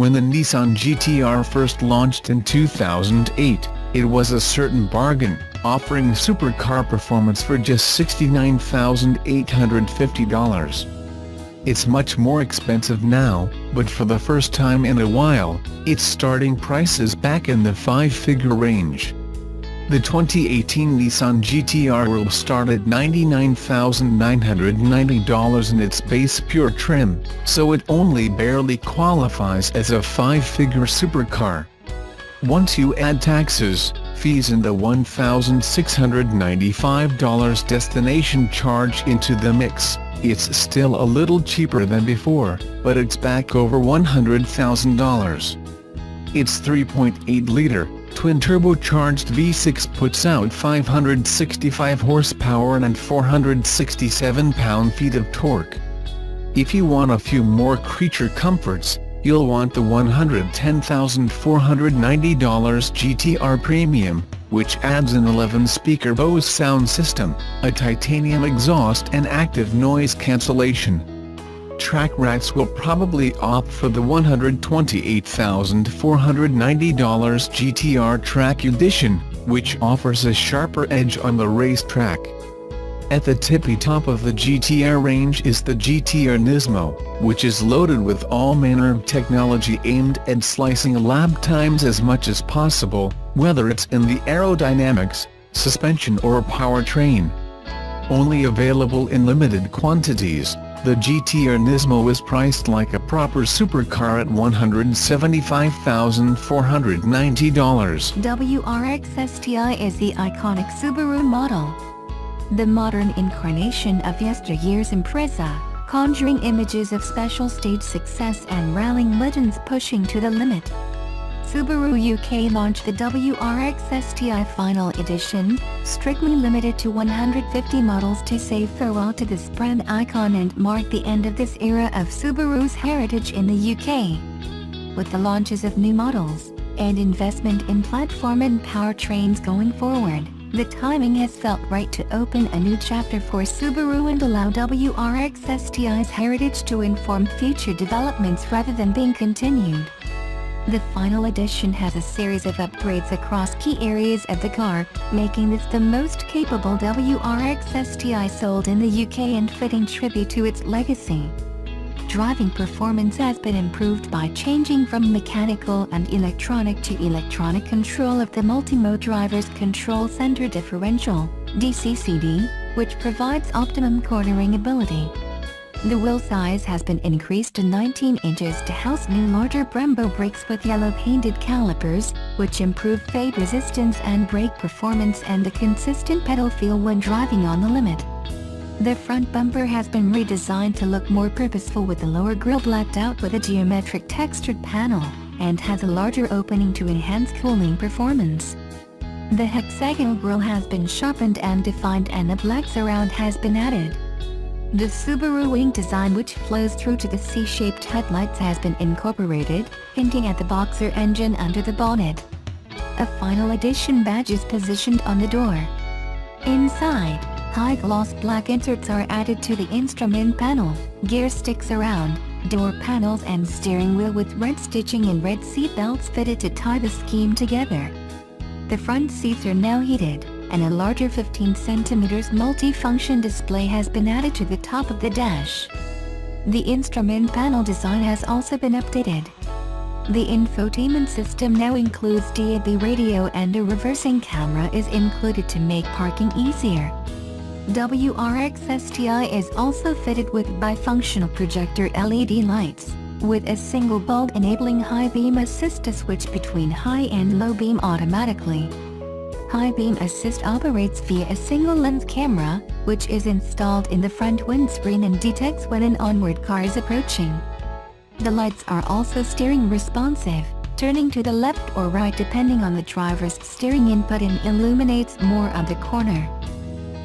When the Nissan GT-R first launched in 2008, it was a certain bargain, offering supercar performance for just $69,850. It's much more expensive now, but for the first time in a while, its starting price is back in the five-figure range. The 2018 Nissan GT-R will start at $99,990 in its base pure trim, so it only barely qualifies as a five-figure supercar. Once you add taxes, fees and the $1,695 destination charge into the mix, it's still a little cheaper than before, but it's back over $100,000. Its 3.8-liter, twin-turbocharged V6 puts out 565 horsepower and 467 pound-feet of torque. If you want a few more creature comforts, you'll want the $110,490 GT-R Premium, which adds an 11-speaker Bose sound system, a titanium exhaust and active noise cancellation. Track rats will probably opt for the $128,490 GT-R Track Edition, which offers a sharper edge on the racetrack. At the tippy top of the GT-R range is the GT-R Nismo, which is loaded with all manner of technology aimed at slicing lap times as much as possible, whether it's in the aerodynamics, suspension or powertrain. Only available in limited quantities, the GT-R Nismo is priced like a proper supercar at $175,490. WRX STI is the iconic Subaru model. The modern incarnation of yesteryear's Impreza, conjuring images of special stage success and rallying legends pushing to the limit. Subaru UK launched the WRX STI Final Edition, strictly limited to 150 models to say farewell to this brand icon and mark the end of this era of Subaru's heritage in the UK. With the launches of new models, and investment in platform and powertrains going forward, the timing has felt right to open a new chapter for Subaru and allow WRX STI's heritage to inform future developments rather than being continued. The final edition has a series of upgrades across key areas of the car, making this the most capable WRX STI sold in the UK and fitting tribute to its legacy. Driving performance has been improved by changing from mechanical and electronic to electronic control of the multi-mode driver's control center differential, DCCD, which provides optimum cornering ability. The wheel size has been increased to 19 inches to house new larger Brembo brakes with yellow-painted calipers, which improve fade resistance and brake performance and a consistent pedal feel when driving on the limit. The front bumper has been redesigned to look more purposeful with the lower grille blacked out with a geometric textured panel, and has a larger opening to enhance cooling performance. The hexagonal grille has been sharpened and defined and a black surround has been added. The Subaru wing design, which flows through to the C-shaped headlights, has been incorporated, hinting at the boxer engine under the bonnet. A final edition badge is positioned on the door. Inside, high-gloss black inserts are added to the instrument panel, gear sticks around, door panels and steering wheel with red stitching and red seat belts fitted to tie the scheme together. The front seats are now heated, and a larger 15 cm multi-function display has been added to the top of the dash. The instrument panel design has also been updated. The infotainment system now includes DAB radio and a reversing camera is included to make parking easier. WRX STI is also fitted with bifunctional projector LED lights, with a single bulb enabling high beam assist to switch between high and low beam automatically. High beam assist operates via a single lens camera, which is installed in the front windscreen and detects when an onward car is approaching. The lights are also steering responsive, turning to the left or right depending on the driver's steering input, and illuminates more of the corner.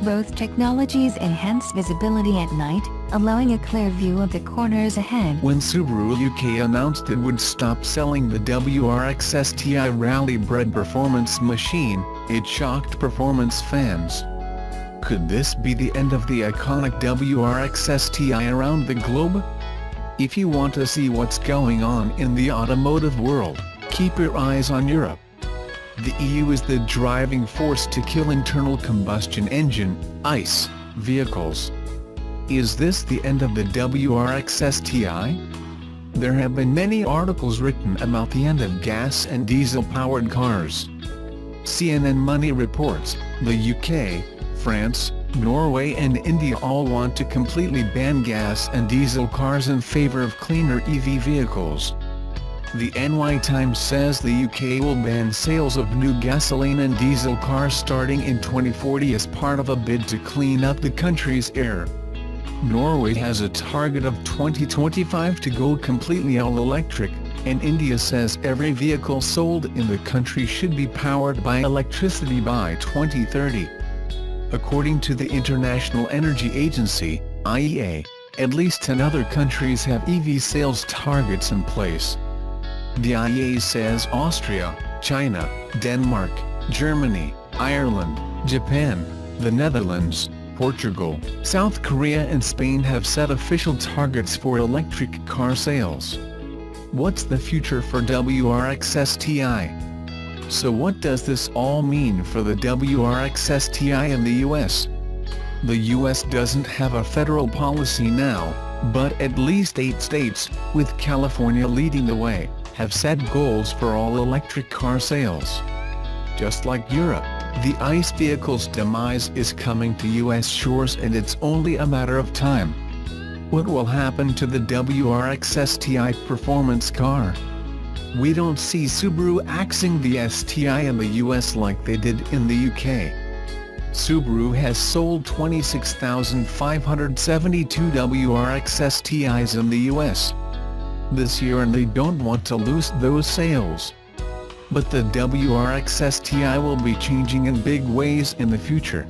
Both technologies enhance visibility at night, allowing a clear view of the corners ahead. When Subaru UK announced it would stop selling the WRX STI rally-bred performance machine, it shocked performance fans. Could this be the end of the iconic WRX STI around the globe? If you want to see what's going on in the automotive world, keep your eyes on Europe. The EU is the driving force to kill internal combustion engine, ICE, vehicles. Is this the end of the WRX STI? There have been many articles written about the end of gas and diesel-powered cars. CNN Money reports, the UK, France, Norway and India all want to completely ban gas and diesel cars in favor of cleaner EV vehicles. The NY Times says the UK will ban sales of new gasoline and diesel cars starting in 2040 as part of a bid to clean up the country's air. Norway has a target of 2025 to go completely all-electric, and India says every vehicle sold in the country should be powered by electricity by 2030. According to the International Energy Agency, IEA, at least 10 other countries have EV sales targets in place. The IEA says Austria, China, Denmark, Germany, Ireland, Japan, the Netherlands, Portugal, South Korea and Spain have set official targets for electric car sales. What's the future for WRX STI? So what does this all mean for the WRX STI in the US? The US doesn't have a federal policy now, but at least 8 states, with California leading the way, have set goals for all-electric car sales. Just like Europe, the ICE vehicle's demise is coming to US shores and it's only a matter of time. What will happen to the WRX STI performance car? We don't see Subaru axing the STI in the US like they did in the UK. Subaru has sold 26,572 WRX STIs in the US this year and they don't want to lose those sales. But the WRX STI will be changing in big ways in the future.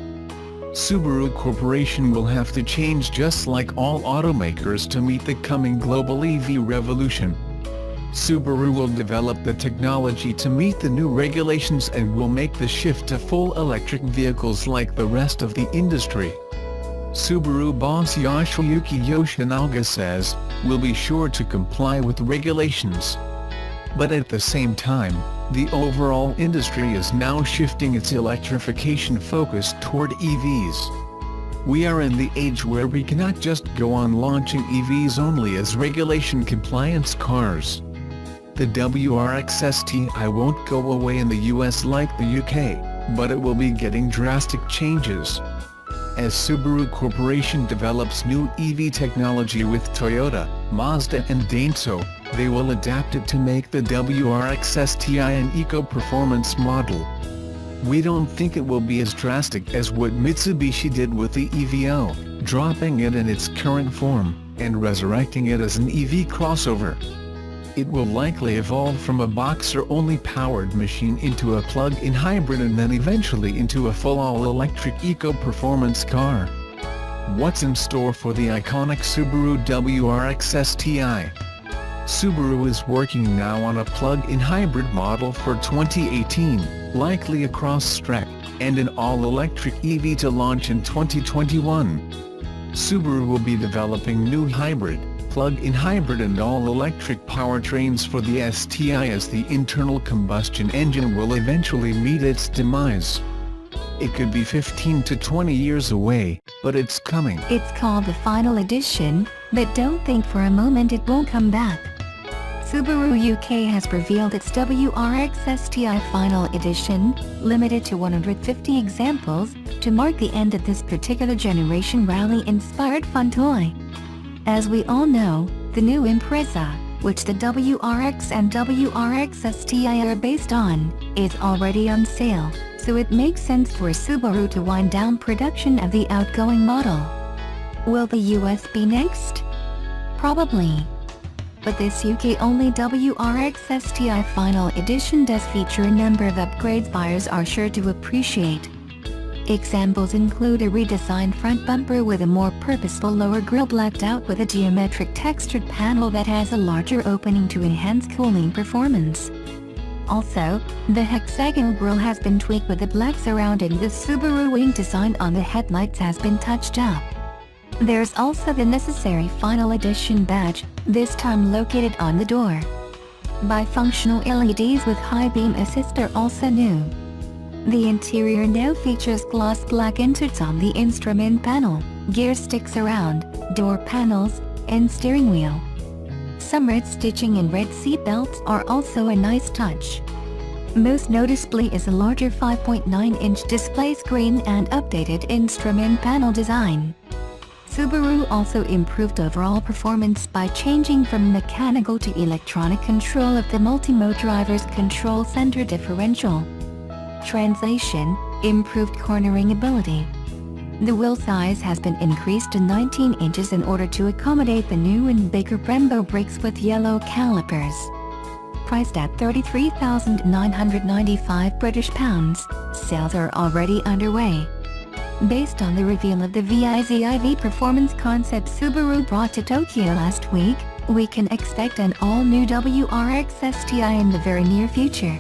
Subaru Corporation will have to change just like all automakers to meet the coming global EV revolution. Subaru will develop the technology to meet the new regulations and will make the shift to full electric vehicles like the rest of the industry. Subaru boss Yoshiyuki Yoshinaga says, "We'll be sure to comply with regulations." But at the same time, the overall industry is now shifting its electrification focus toward EVs. We are in the age where we cannot just go on launching EVs only as regulation-compliance cars. The WRX STI won't go away in the US like the UK, but it will be getting drastic changes. As Subaru Corporation develops new EV technology with Toyota, Mazda and Denso, they will adapt it to make the WRX STI an eco-performance model. We don't think it will be as drastic as what Mitsubishi did with the EVO, dropping it in its current form, and resurrecting it as an EV crossover. It will likely evolve from a Boxer-only powered machine into a plug-in hybrid and then eventually into a full all-electric eco-performance car. What's in store for the iconic Subaru WRX STI? Subaru is working now on a plug-in hybrid model for 2018, likely a cross-track, and an all-electric EV to launch in 2021. Subaru will be developing new hybrid, plug-in hybrid and all-electric powertrains for the STI as the internal combustion engine will eventually meet its demise. It could be 15 to 20 years away, but it's coming. It's called the Final Edition, but don't think for a moment it won't come back. Subaru UK has revealed its WRX STI Final Edition, limited to 150 examples, to mark the end of this particular generation rally-inspired fun toy. As we all know, the new Impreza, which the WRX and WRX STI are based on, is already on sale, so it makes sense for Subaru to wind down production of the outgoing model. Will the US be next? Probably. But this UK-only WRX STI Final Edition does feature a number of upgrades buyers are sure to appreciate. Examples include a redesigned front bumper with a more purposeful lower grille blacked out with a geometric textured panel that has a larger opening to enhance cooling performance. Also, the hexagonal grille has been tweaked with a black surround and the Subaru wing design on the headlights has been touched up. There's also the necessary final edition badge, this time located on the door. Bifunctional LEDs with high beam assist are also new. The interior now features gloss black inserts on the instrument panel, gear sticks around, door panels, and steering wheel. Some red stitching and red seat belts are also a nice touch. Most noticeably is a larger 5.9-inch display screen and updated instrument panel design. Subaru also improved overall performance by changing from mechanical to electronic control of the multi-mode driver's control center differential. Translation: improved cornering ability. The wheel size has been increased to 19 inches in order to accommodate the new and bigger Brembo brakes with yellow calipers. Priced at £33,995 British pounds, sales are already underway. Based on the reveal of the VIZIV performance concept Subaru brought to Tokyo last week, we can expect an all-new WRX STI in the very near future.